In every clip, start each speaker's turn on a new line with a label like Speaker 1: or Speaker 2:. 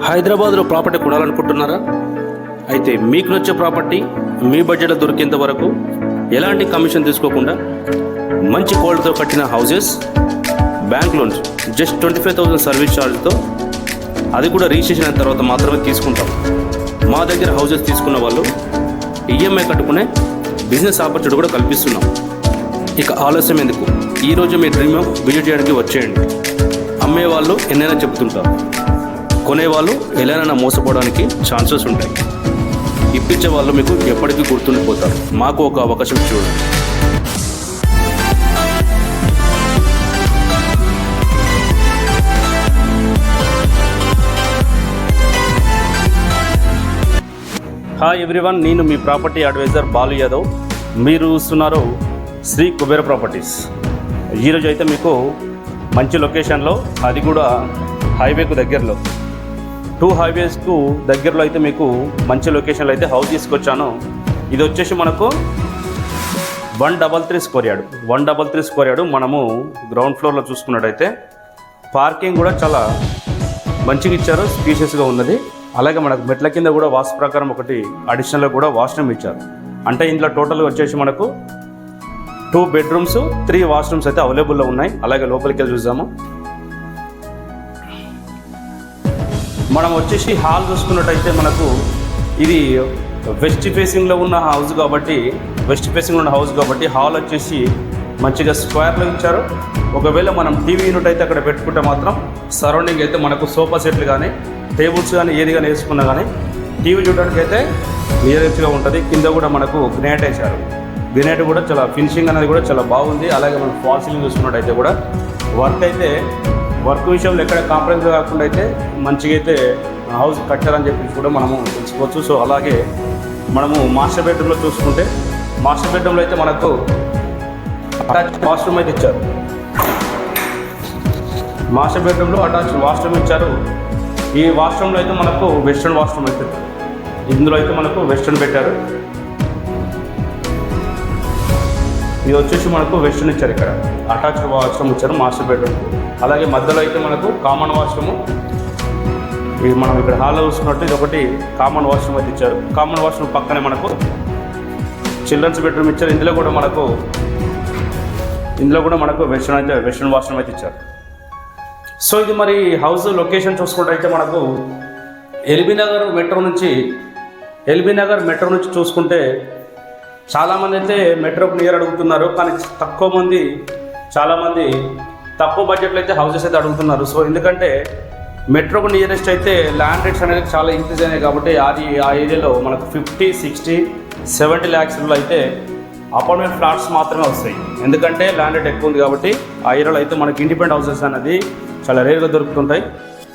Speaker 1: హైదరాబాద్లో ప్రాపర్టీ కొనాలనుకుంటున్నారా? అయితే మీకు నచ్చే ప్రాపర్టీ మీ బడ్జెట్లో దొరికేంత వరకు ఎలాంటి కమిషన్ తీసుకోకుండా మంచి క్వాలిటీతో కట్టిన houses, bank loans just 25,000 service ఛార్జ్తో, అది కూడా రిజిస్ట్రేషన్ అయిన తర్వాత మాత్రమే తీసుకుంటాం. మా దగ్గర హౌసెస్ తీసుకున్న వాళ్ళు ఈఎంఐ కట్టుకునే బిజినెస్ ఆపర్చునిటీ కూడా కల్పిస్తున్నాం. ఇక ఆలస్యం ఎందుకు, ఈరోజు మీ డ్రీమ్ విజిట్ చేయడానికి వచ్చేయండి. అమ్మేవాళ్ళు ఎన్నైనా చెబుతుంటారు, కొనేవాళ్ళు ఎలానైనా మోసపోవడానికి ఛాన్సెస్ ఉంటాయి. ఇప్పించే వాళ్ళు మీకు ఎప్పటికీ గుర్తుండిపోతారు. మాకు ఒక అవకాశం చూడండి. హాయ్ ఎవ్రీవన్, నేను మీ ప్రాపర్టీ అడ్వైజర్ బాలు యాదవ్. మీరు చూస్తున్నారు శ్రీ కుబేర ప్రాపర్టీస్. ఈరోజు అయితే మీకు మంచి లొకేషన్లో, అది కూడా హైవేకు దగ్గరలో, 2 హైవేస్కు దగ్గరలో అయితే మీకు మంచి లొకేషన్లో అయితే హౌస్ తీసుకొచ్చాను. ఇది వచ్చేసి మనకు 133 స్క్వేర్ యార్డ్. 133 square yard. మనము గ్రౌండ్ ఫ్లోర్లో చూసుకున్నట్టయితే పార్కింగ్ కూడా చాలా మంచిగా ఇచ్చారు, స్పీషియస్గా ఉన్నది. అలాగే మనకు మెట్ల కింద కూడా వాస్తు ప్రకారం ఒకటి అడిషనల్గా కూడా వాష్రూమ్ ఇచ్చారు. అంటే ఇందులో టోటల్గా వచ్చేసి మనకు 2 బెడ్రూమ్స్ 3 వాష్రూమ్స్ అయితే అవైలబుల్లో ఉన్నాయి. అలాగే లోపలికి వెళ్ళి చూద్దాము. మనం వచ్చేసి హాల్ చూసుకున్నట్టయితే మనకు ఇది వెస్ట్ ఫేసింగ్లో ఉన్న హౌస్ కాబట్టి హాల్ వచ్చేసి మంచిగా స్క్వేర్లో ఇచ్చారు. ఒకవేళ మనం టీవీ యూనిట్ అయితే అక్కడ పెట్టుకుంటే మాత్రం సరౌండింగ్ అయితే మనకు సోఫా సెట్లు కానీ టేబుల్స్ కానీ ఏది కానీ వేసుకున్నా కానీ టీవీ చూడడానికి అయితే నియరెస్ట్గా ఉంటుంది. కింద కూడా మనకు గ్రానైట్ వేశారు. గ్రానైట్ కూడా చాలా ఫినిషింగ్ అనేది కూడా చాలా బాగుంది. అలాగే మనం ఫాల్ సీలింగ్ చూసుకున్నట్టయితే కూడా వర్క్ విషయంలో ఎక్కడ కాంప్రమైజ్ కాకుండా అయితే మంచిగా అయితే హౌస్ కట్టారని చెప్పి కూడా మనము తెలుసుకోవచ్చు. సో అలాగే మనము మాస్టర్ బెడ్రూమ్లో చూసుకుంటే, మాస్టర్ బెడ్రూమ్లో అయితే మనకు అటాచ్ వాష్రూమ్ అయితే ఇచ్చారు. మాస్టర్ బెడ్రూమ్లో అటాచ్ వాష్రూమ్ ఇచ్చారు. ఈ వాష్రూమ్లో అయితే మనకు వెస్ట్రన్ వాష్రూమ్ అయితే, ఇందులో అయితే మనకు వెస్ట్రన్ పెట్టారు. ఇది వచ్చేసి మనకు వెస్ట్రన్ ఇచ్చారు. ఇక్కడ అటాచ్డ్ వాష్రూమ్ ఇచ్చారు మాస్టర్ బెడ్రూమ్. అలాగే మధ్యలో అయితే మనకు కామన్ వాష్రూము, ఇది మనం ఇక్కడ హాల్లో చూసుకున్నట్టు ఇది ఒకటి కామన్ వాష్రూమ్ అయితే ఇచ్చారు. కామన్ వాష్రూమ్ పక్కనే మనకు చిల్డ్రన్స్ బెడ్రూమ్ ఇచ్చారు. ఇందులో కూడా మనకు వెస్ట్రన్ వాష్రూమ్ అయితే ఇచ్చారు. సో ఇది మరి హౌస్ లొకేషన్ చూసుకుంటే మనకు ఎల్బీ నగర్ మెట్రో నుంచి చూసుకుంటే చాలామంది అయితే మెట్రోకి నియర్ అడుగుతున్నారు, కానీ చాలామంది తక్కువ బడ్జెట్లో అయితే హౌసెస్ అయితే అడుగుతున్నారు. సో ఎందుకంటే మెట్రోకు నియరెస్ట్ అయితే ల్యాండ్ రేట్స్ అనేది చాలా ఇంక్రీజ్ అయినాయి కాబట్టి ఆ ఏరియాలో మనకు 50, 60, 70 lakhsలో అయితే అపార్ట్మెంట్ ఫ్లాట్స్ మాత్రమే వస్తాయి. ఎందుకంటే ల్యాండ్ రేట్ ఎక్కువ ఉంది కాబట్టి ఆ ఏరియాలో అయితే మనకి ఇండిపెండెంట్ హౌసెస్ అనేది చాలా రేర్గా దొరుకుతుంటాయి.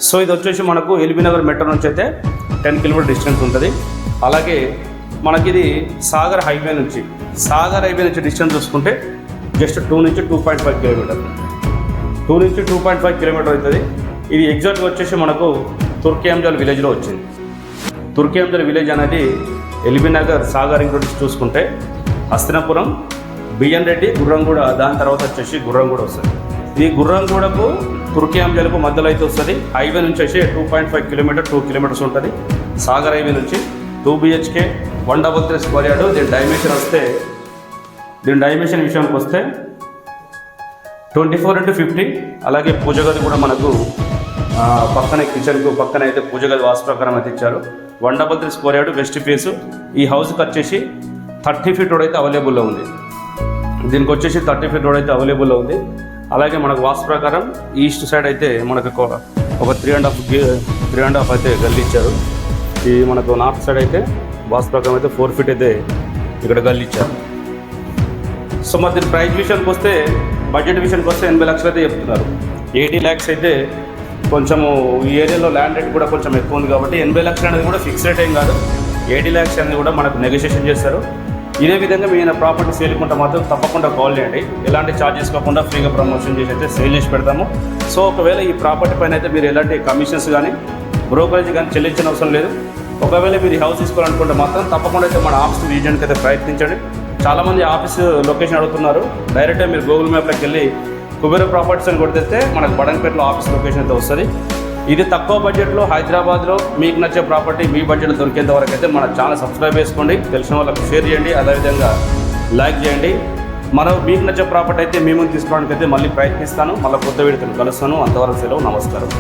Speaker 1: సో ఇది వచ్చేసి మనకు ఎల్బీ నగర్ మెట్రో నుంచి అయితే 10 కిలోమీటర్ డిస్టెన్స్ ఉంటుంది. అలాగే మనకి ఇది సాగర్ హైవే నుంచి డిస్టెన్స్ చూసుకుంటే జస్ట్ 2 నుంచి 2.5 కిలోమీటర్. 2 నుంచి 2.5 కిలోమీటర్ అవుతుంది. ఇది ఎగ్జాక్ట్గా వచ్చేసి మనకు తుర్కియాంజల్ విలేజ్లో వచ్చింది. తుర్కియాంజల్ విలేజ్ అనేది ఎల్బీ నగర్ సాగర్ ఇంకోటి చూసుకుంటే హస్తినాపురం, బిఎన్ రెడ్డి, గుర్రంగూడ, దాని తర్వాత వచ్చేసి గుర్రంగూడ వస్తుంది. ఈ గుర్రంగూడకు తుర్కియాంజల్కు మధ్యలో అయితే వస్తుంది. హైవే నుంచి వచ్చి 2.5 కిలోమీటర్, 2 కిలోమీటర్స్ ఉంటుంది. సాగర్ హైవే నుంచి 2 BHK 133 స్క్వేర్ యార్డ్. దీని డైమెన్షన్ విషయానికి వస్తే 24x50. అలాగే పూజ గది కూడా మనకు పక్కనే కిచెన్కు పక్కన అయితే పూజ గది వాస్తు ప్రకారం అయితే ఇచ్చారు. 133 స్క్వేర్ యార్డ్ వెస్ట్ ఫేస్. ఈ హౌస్కి వచ్చేసి 30 feet రోడ్ అయితే అవైలబుల్లో ఉంది. దీనికి వచ్చేసి 30 feet రోడ్ అయితే అవైలబుల్లో ఉంది. అలాగే మనకు వాస్తు ప్రకారం ఈస్ట్ సైడ్ అయితే మనకు ఒక 3.5 అయితే గల్లీ ఇచ్చారు. ఈ మనకు నార్త్ సైడ్ అయితే వాస్తు ప్రకారం అయితే 4 feet అయితే ఇక్కడ గల్లీ ఇచ్చారు. సో మరి దీని ప్రైస్ విషయానికి వస్తే, బడ్జెట్ విషయానికి వస్తే 80 లక్షలు అయితే చెప్తున్నారు. 80 lakhs అయితే కొంచెము ఈ ఏరియాలో ల్యాండ్ రేట్ కూడా కొంచెం ఎక్కువ ఉంది కాబట్టి 80 లక్షలు అనేది కూడా ఫిక్స్ రేట్ ఏం కాదు. 80 lakhs అనేది కూడా మనకు నెగోషియేషన్ చేస్తారు. ఇదే విధంగా మీ ప్రాపర్టీ సేల్కుంటే మాత్రం తప్పకుండా కాల్ చేయండి. ఎలాంటి ఛార్జెస్ కాకుండా ఫ్రీగా ప్రమోషన్ చేసి అయితే సేల్ చేసి పెడతాము. సో ఒకవేళ ఈ ప్రాపర్టీ పైన అయితే మీరు ఎలాంటి కమిషన్స్ కానీ బ్రోకరేజ్ కానీ చెల్లించిన అవసరం లేదు. ఒకవేళ మీరు హౌస్ తీసుకోవాలనుకుంటే మాత్రం తప్పకుండా అయితే మన ఆఫీస్ విజిట్కి అయితే ప్రయత్నించండి. చాలామంది ఆఫీస్ లొకేషన్ అడుగుతున్నారు. డైరెక్ట్గా మీరు గూగుల్ మ్యాప్లోకి వెళ్ళి కుబేర ప్రాపర్టీస్ అని కొడితే మనకు బడంగపేటలో ఆఫీస్ లొకేషన్ అయితే వస్తుంది. ఇది తక్కువ బడ్జెట్లో హైదరాబాద్లో మీకు నచ్చే ప్రాపర్టీ మీ బడ్జెట్లో దొరికేంత వరకు అయితే మన ఛానల్ సబ్స్క్రైబ్ చేసుకోండి, తెలిసిన వాళ్ళకి షేర్ చేయండి, అదేవిధంగా లైక్ చేయండి. మీకు నచ్చే ప్రాపర్టీ అయితే మీ ముందు తీసుకోవడానికి అయితే మళ్ళీ ప్రయత్నిస్తాను. మళ్ళీ కొత్త వీడియోతో కలుస్తాను. అంతవరకు సెలవు, నమస్కారం.